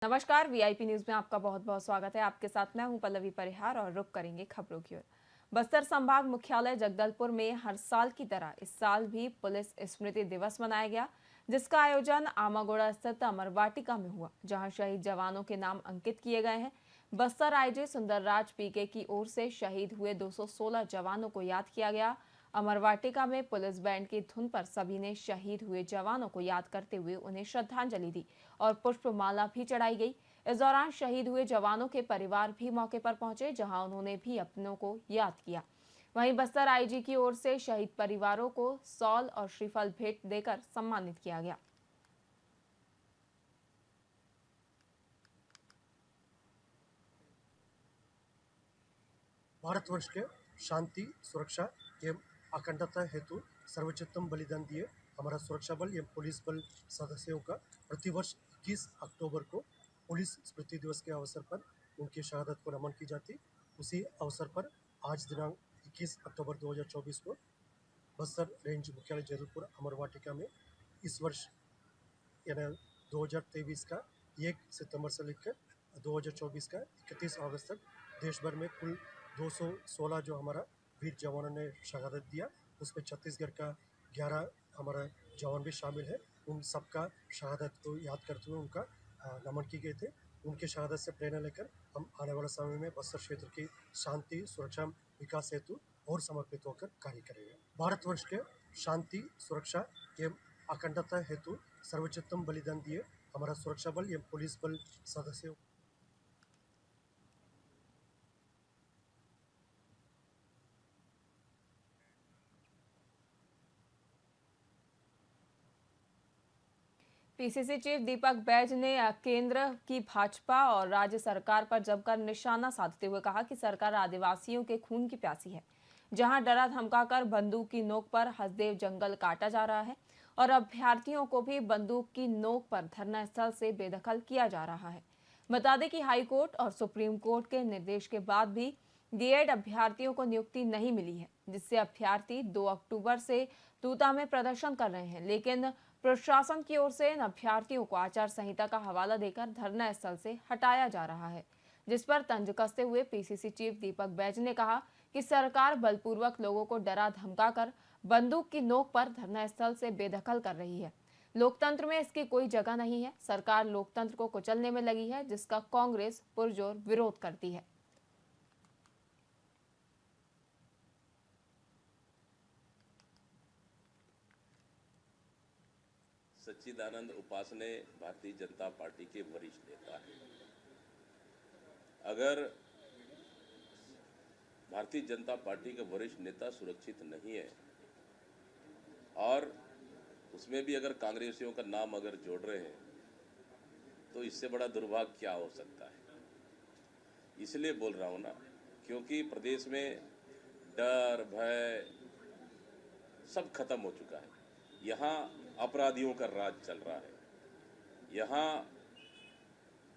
नमस्कार। VIP news में आपका बहुत बहुत स्वागत है। आपके साथ मैं हूं पल्लवी परिहार और रुक करेंगे खबरों की ओर। बस्तर संभाग मुख्यालय जगदलपुर में हर साल की तरह इस साल भी पुलिस स्मृति दिवस मनाया गया, जिसका आयोजन आमागोड़ा स्थित अमर वाटिका में हुआ, जहां शहीद जवानों के नाम अंकित किए गए हैं। बस्तर आईजी सुंदरराज पीके की ओर से शहीद हुए 216 जवानों को याद किया गया। अमर वाटिका में पुलिस बैंड की धुन पर सभी ने शहीद हुए जवानों को याद करते हुए उन्हें श्रद्धांजलि दी और पुष्पमाला भी चढ़ाई गई। इस दौरान शहीद हुए जवानों के परिवार भी मौके पर पहुंचे, जहां उन्होंने भी अपनों को याद किया। वहीं बस्तर आईजी की ओर से शहीद परिवारों को शॉल और श्रीफल भेंट देकर सम्मानित किया गया। भारतवर्ष के शांति, सुरक्षा एवं अखंडता हेतु सर्वोच्चतम बलिदान दिए हमारा सुरक्षा बल एवं पुलिस बल सदस्यों का प्रतिवर्ष 21 अक्टूबर को पुलिस स्मृति दिवस के अवसर पर उनकी शहादत को नमन की जाती। उसी अवसर पर आज दिनांक 21 अक्टूबर 2024 को बस्तर रेंज मुख्यालय जबलपुर अमर वाटिका में इस वर्ष यानी 2023 का 1 सितंबर से लेकर 2024 का 31 अगस्त तक देश भर में कुल 216 जो हमारा वीर जवानों ने शहादत दिया, उसमें छत्तीसगढ़ का 11 हमारा जवान भी शामिल है। उन सबका शहादत को याद करते हुए उनका नमन किए गए थे। उनके शहादत से प्रेरणा लेकर हम आने वाले समय में बस्तर क्षेत्र की शांति, सुरक्षा, विकास हेतु और समर्पित होकर कार्य करेंगे। भारतवर्ष के शांति, सुरक्षा एवं अखंडता हेतु सर्वोच्चतम बलिदान दिए हमारा सुरक्षा बल एवं पुलिस बल सदस्यों पीसीसी चीफ दीपक बैज ने केंद्र की भाजपा और राज्य सरकार पर जमकर निशाना साधते हुए कहा कि सरकार आदिवासियों के खून की प्यासी है। जहां डरा धमकाकर बंदूक की नोक पर हसदेव जंगल काटा जा रहा है और अभ्यर्थियों को भी बंदूक की नोक पर धरना स्थल से बेदखल किया जा रहा है। बता दें कि हाई कोर्ट और सुप्रीम कोर्ट के निर्देश के बाद भी डीएड अभ्यर्थियों को नियुक्ति नहीं मिली है, जिससे अभ्यर्थी 2 अक्टूबर से तूता में प्रदर्शन कर रहे हैं। लेकिन प्रशासन की ओर से इन अभ्यर्थियों को आचार संहिता का हवाला देकर धरना स्थल से हटाया जा रहा है, जिस पर तंज कसते हुए पीसीसी चीफ दीपक बैज ने कहा कि सरकार बलपूर्वक लोगों को डरा धमकाकर बंदूक की नोक पर धरना स्थल से बेदखल कर रही है। लोकतंत्र में इसकी कोई जगह नहीं है। सरकार लोकतंत्र को कुचलने में लगी है, जिसका कांग्रेस पुरजोर विरोध करती है। सच्चिदानंद उपासने भारतीय जनता पार्टी के वरिष्ठ नेता हैं। अगर भारतीय जनता पार्टी के वरिष्ठ नेता सुरक्षित नहीं है और उसमें भी अगर कांग्रेसियों का नाम अगर जोड़ रहे हैं, तो इससे बड़ा दुर्भाग्य क्या हो सकता है। इसलिए बोल रहा हूं ना, क्योंकि प्रदेश में डर, भय सब खत्म हो चुका है। यहाँ अपराधियों का राज चल रहा है, यहाँ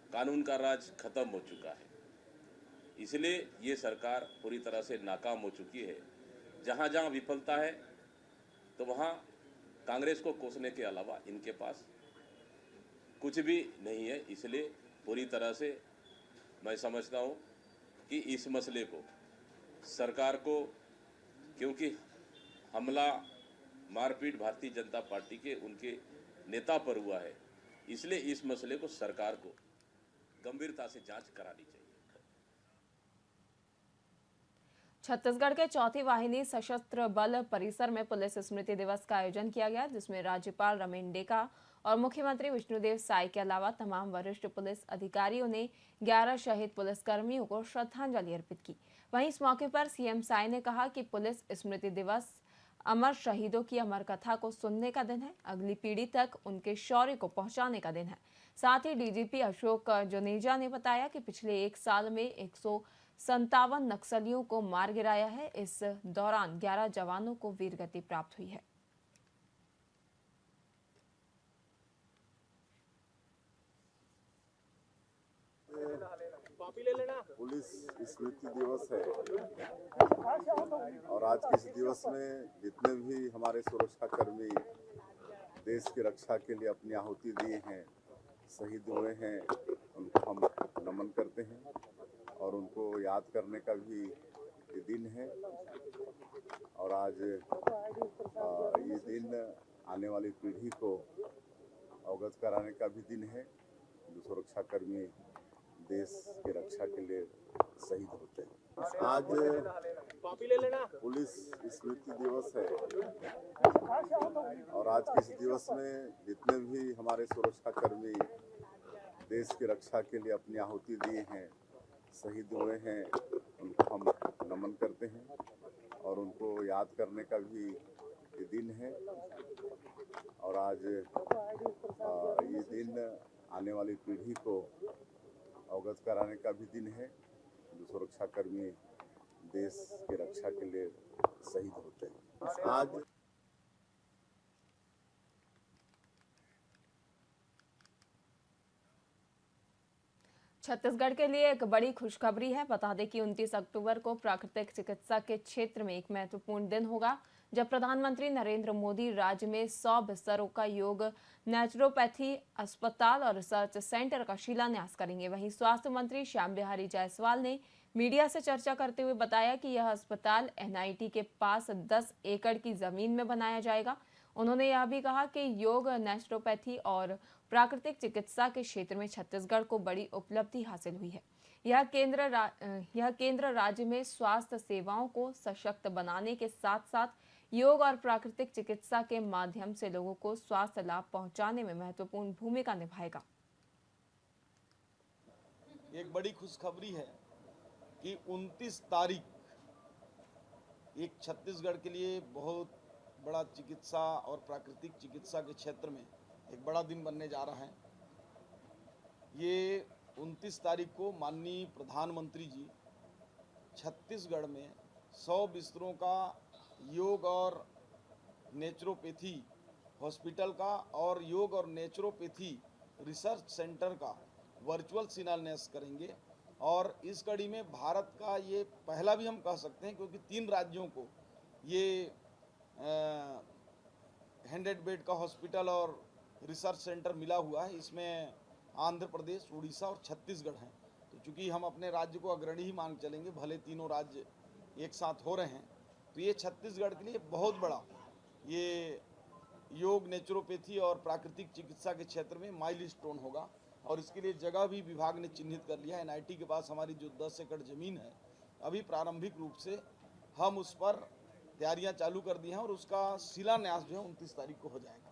कानून का राज खत्म हो चुका है। इसलिए ये सरकार पूरी तरह से नाकाम हो चुकी है। जहाँ जहाँ विफलता है तो वहाँ कांग्रेस को कोसने के अलावा इनके पास कुछ भी नहीं है। इसलिए पूरी तरह से मैं समझता हूँ कि इस मसले को सरकार को, क्योंकि हमला मारपीट भारतीय जनता पार्टी के उनके नेता पर हुआ है, इसलिए इस मसले को सरकार को गंभीरता से जांच करानी चाहिए। छत्तीसगढ़ के चौथी वाहिनी सशस्त्र बल परिसर में पुलिस स्मृति दिवस का आयोजन किया गया, जिसमें राज्यपाल रमेन डेका और मुख्यमंत्री विष्णुदेव साय के अलावा तमाम वरिष्ठ पुलिस अधिकारियों ने 11 शहीद पुलिसकर्मियों को श्रद्धांजलि अर्पित की। वहीं इस मौके पर सीएम साय ने कहा कि पुलिस स्मृति दिवस अमर शहीदों की अमर कथा को सुनने का दिन है, अगली पीढ़ी तक उनके शौर्य को पहुंचाने का दिन है। साथ ही डीजीपी अशोक जुनेजा ने बताया कि पिछले 1 साल में 157 नक्सलियों को मार गिराया है। इस दौरान 11 जवानों को वीरगति प्राप्त हुई है। पुलिस स्मृति दिवस है और आज के इस दिवस में जितने भी हमारे सुरक्षा कर्मी देश की रक्षा के लिए अपनी आहुति दिए हैं, शहीद हुए हैं, करते हैं और उनको याद करने का भी ये दिन है। और आज ये दिन आने वाली पीढ़ी को अवगत कराने का भी दिन है। जो सुरक्षाकर्मी देश की रक्षा के लिए शहीद होते हैं। आज पुलिस स्मृति दिवस है और आज के इस दिवस में जितने भी हमारे सुरक्षाकर्मी देश की रक्षा के लिए अपनी आहुति दिए हैं, शहीद हुए हैं, उनको हम नमन करते हैं और उनको याद करने का भी ये दिन है। और आज ये दिन आने वाली पीढ़ी को अवगत कराने का भी दिन है। जो सुरक्षाकर्मी देश की रक्षा के लिए शहीद होते हैं। आज छत्तीसगढ़ के लिए एक बड़ी खुशखबरी है। बता दें कि 29 अक्टूबर को प्राकृतिक चिकित्सा के क्षेत्र में एक महत्वपूर्ण दिन होगा, जब प्रधानमंत्री नरेंद्र मोदी राज्य में 100 बिस्तरों का योग नेचुरोपैथी अस्पताल और रिसर्च सेंटर का शिलान्यास करेंगे। वहीं स्वास्थ्य मंत्री श्याम बिहारी जायसवाल ने मीडिया से चर्चा करते हुए बताया कि यह अस्पताल एनआईटी के पास 10 एकड़ की जमीन में बनाया जाएगा। उन्होंने यह भी कहा कि योग, नेचुरोपैथी और प्राकृतिक चिकित्सा के क्षेत्र में छत्तीसगढ़ को बड़ी उपलब्धि हासिल हुई है। यह केंद्र राज्य में स्वास्थ्य सेवाओं को सशक्त बनाने के साथ साथ योग और प्राकृतिक चिकित्सा के माध्यम से लोगों को स्वास्थ्य लाभ पहुंचाने में महत्वपूर्ण भूमिका निभाएगा। एक बड़ी खुशखबरी है कि 29 तारीख एक छत्तीसगढ़ के लिए बहुत बड़ा चिकित्सा और प्राकृतिक चिकित्सा के क्षेत्र में एक बड़ा दिन बनने जा रहा है। ये 29 तारीख को माननीय प्रधानमंत्री जी छत्तीसगढ़ में 100 बिस्तरों का योग और नेचुरोपैथी हॉस्पिटल का और योग और नेचुरोपैथी रिसर्च सेंटर का वर्चुअल शिलान्यास करेंगे। और इस कड़ी में भारत का ये पहला भी हम कह सकते हैं, क्योंकि 3 राज्यों को ये 100 बेड का हॉस्पिटल और रिसर्च सेंटर मिला हुआ है। इसमें आंध्र प्रदेश, उड़ीसा और छत्तीसगढ़ हैं। तो चूंकि हम अपने राज्य को अग्रणी ही मान चलेंगे, भले तीनों राज्य एक साथ हो रहे हैं, तो ये छत्तीसगढ़ के लिए बहुत बड़ा ये योग, नेचुरोपैथी और प्राकृतिक चिकित्सा के क्षेत्र में माइलस्टोन होगा। और इसके लिए जगह भी विभाग ने चिन्हित कर लिया है। एनआईटी के पास हमारी जो 10 एकड़ ज़मीन है, अभी प्रारंभिक रूप से हम उस पर तैयारियां चालू कर दी हैं और उसका शिलान्यास जो है 29 तारीख को हो जाएगा।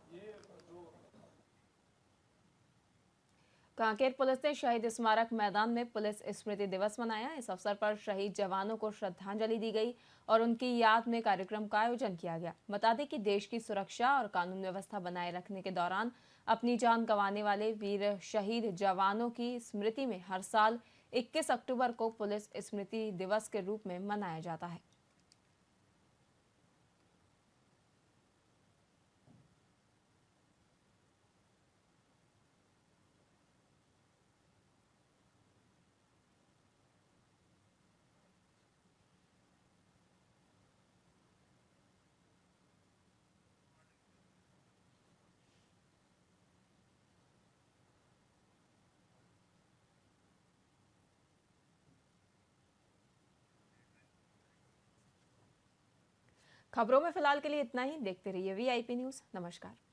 कांकेर पुलिस ने शहीद स्मारक मैदान में पुलिस स्मृति दिवस मनाया। इस अवसर पर शहीद जवानों को श्रद्धांजलि दी गई और उनकी याद में कार्यक्रम का आयोजन किया गया। बता दें कि देश की सुरक्षा और कानून व्यवस्था बनाए रखने के दौरान अपनी जान गंवाने वाले वीर शहीद जवानों की स्मृति में हर साल 21 अक्टूबर को पुलिस स्मृति दिवस के रूप में मनाया जाता है। खबरों में फिलहाल के लिए इतना ही। देखते रहिए वीआईपी न्यूज़। नमस्कार।